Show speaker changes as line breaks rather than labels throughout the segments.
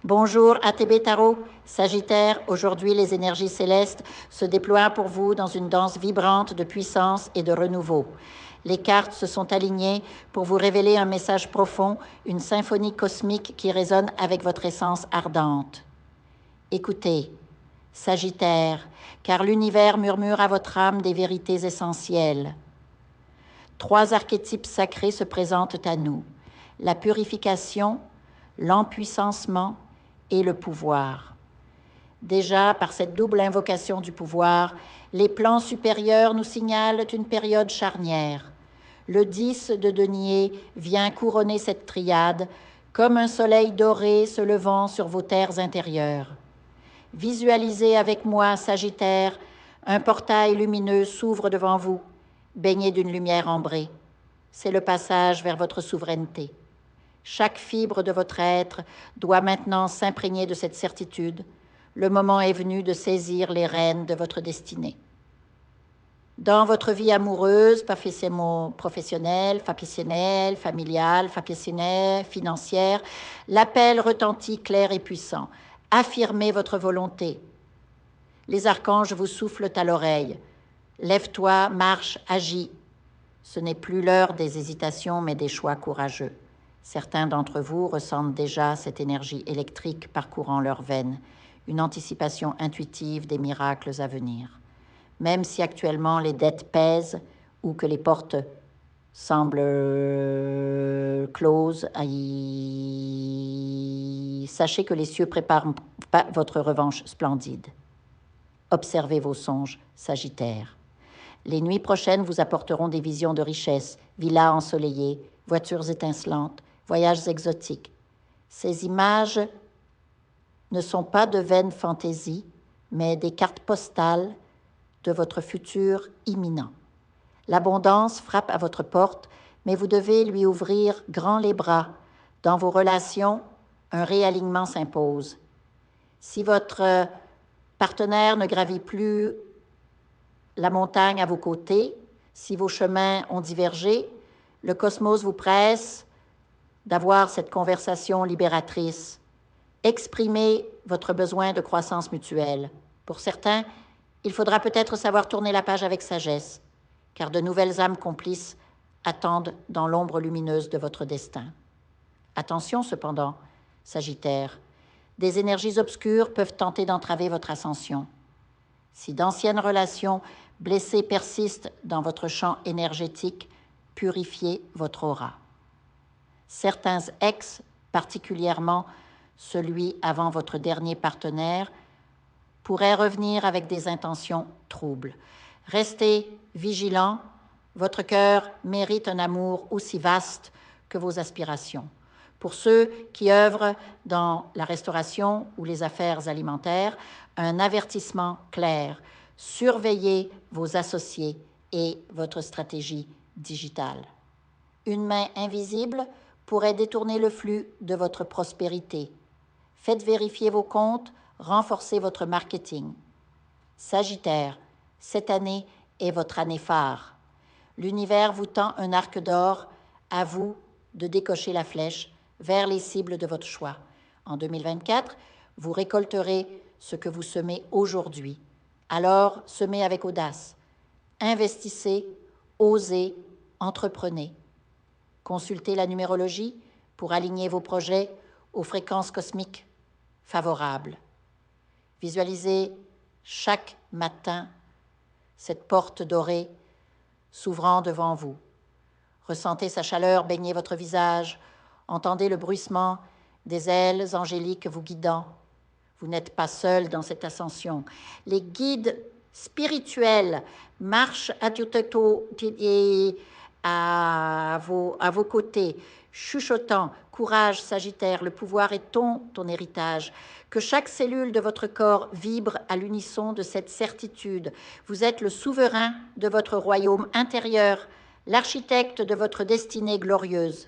Bonjour ATB Tarot, Sagittaire, aujourd'hui les énergies célestes se déploient pour vous dans une danse vibrante de puissance et de renouveau. Les cartes se sont alignées pour vous révéler un message profond, une symphonie cosmique qui résonne avec votre essence ardente. Écoutez, Sagittaire, car l'univers murmure à votre âme des vérités essentielles. 3 archétypes sacrés se présentent à nous: la purification, l'empuissancement et le pouvoir. Déjà, par cette double invocation du pouvoir, les plans supérieurs nous signalent une période charnière. Le 10 de denier vient couronner cette triade, comme un soleil doré se levant sur vos terres intérieures. Visualisez avec moi, Sagittaire, un portail lumineux s'ouvre devant vous, baigné d'une lumière ambrée. C'est le passage vers votre souveraineté. Chaque fibre de votre être doit maintenant s'imprégner de cette certitude. Le moment est venu de saisir les rênes de votre destinée. Dans votre vie amoureuse, professionnelle, familiale, financière, l'appel retentit clair et puissant. Affirmez votre volonté. Les archanges vous soufflent à l'oreille. Lève-toi, marche, agis. Ce n'est plus l'heure des hésitations, mais des choix courageux. Certains d'entre vous ressentent déjà cette énergie électrique parcourant leurs veines, une anticipation intuitive des miracles à venir. Même si actuellement les dettes pèsent ou que les portes semblent closes, sachez que les cieux préparent votre revanche splendide. Observez vos songes, Sagittaire. Les nuits prochaines vous apporteront des visions de richesse, villas ensoleillées, voitures étincelantes, voyages exotiques. Ces images ne sont pas de vaines fantaisies, mais des cartes postales de votre futur imminent. L'abondance frappe à votre porte, mais vous devez lui ouvrir grand les bras. Dans vos relations, un réalignement s'impose. Si votre partenaire ne gravit plus la montagne à vos côtés, si vos chemins ont divergé, le cosmos vous presse d'avoir cette conversation libératrice. Exprimez votre besoin de croissance mutuelle. Pour certains, il faudra peut-être savoir tourner la page avec sagesse, car de nouvelles âmes complices attendent dans l'ombre lumineuse de votre destin. Attention cependant, Sagittaire, des énergies obscures peuvent tenter d'entraver votre ascension. Si d'anciennes relations blessées persistent dans votre champ énergétique, purifiez votre aura. Certains ex, particulièrement celui avant votre dernier partenaire, pourraient revenir avec des intentions troubles. Restez vigilants, votre cœur mérite un amour aussi vaste que vos aspirations. Pour ceux qui œuvrent dans la restauration ou les affaires alimentaires, un avertissement clair: surveillez vos associés et votre stratégie digitale. Une main invisible pourrait détourner le flux de votre prospérité. Faites vérifier vos comptes, renforcez votre marketing. Sagittaire, cette année est votre année phare. L'univers vous tend un arc d'or, à vous de décocher la flèche vers les cibles de votre choix. En 2024, vous récolterez ce que vous semez aujourd'hui. Alors, semez avec audace. Investissez, osez, entreprenez. Consultez la numérologie pour aligner vos projets aux fréquences cosmiques favorables. Visualisez chaque matin cette porte dorée s'ouvrant devant vous. Ressentez sa chaleur baigner votre visage. Entendez le bruissement des ailes angéliques vous guidant. Vous n'êtes pas seul dans cette ascension. Les guides spirituels marchent à vos côtés, chuchotant: courage, Sagittaire, le pouvoir est ton héritage. Que chaque cellule de votre corps vibre à l'unisson de cette certitude. Vous êtes le souverain de votre royaume intérieur, l'architecte de votre destinée glorieuse.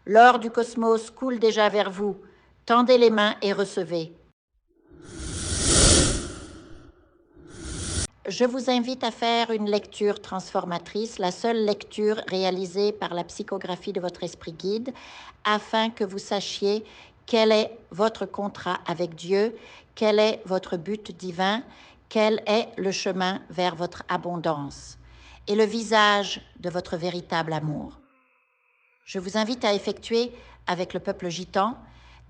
L'or du cosmos coule déjà vers vous. Tendez les mains et recevez. Je vous invite à faire une lecture transformatrice, la seule lecture réalisée par la psychographie de votre esprit guide, afin que vous sachiez Quel est votre contrat avec Dieu? Quel est votre but divin? Quel est le chemin vers votre abondance et le visage de votre véritable amour? Je vous invite à effectuer avec le peuple gitan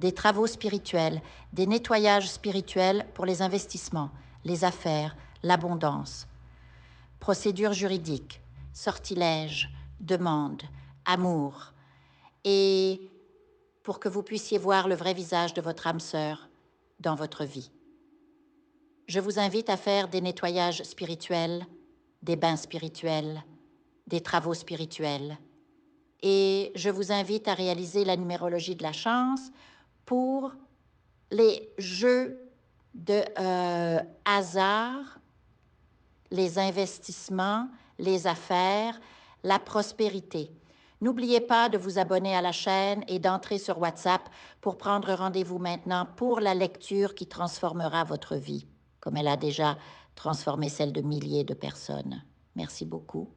des travaux spirituels, des nettoyages spirituels pour les investissements, les affaires, l'abondance. Procédures juridiques, sortilèges, demandes, amour. Et pour que vous puissiez voir le vrai visage de votre âme sœur dans votre vie. Je vous invite à faire des nettoyages spirituels, des bains spirituels, des travaux spirituels. Et je vous invite à réaliser la numérologie de la chance pour les jeux de hasard, les investissements, les affaires, la prospérité. N'oubliez pas de vous abonner à la chaîne et d'entrer sur WhatsApp pour prendre rendez-vous maintenant pour la lecture qui transformera votre vie, comme elle a déjà transformé celle de milliers de personnes. Merci beaucoup.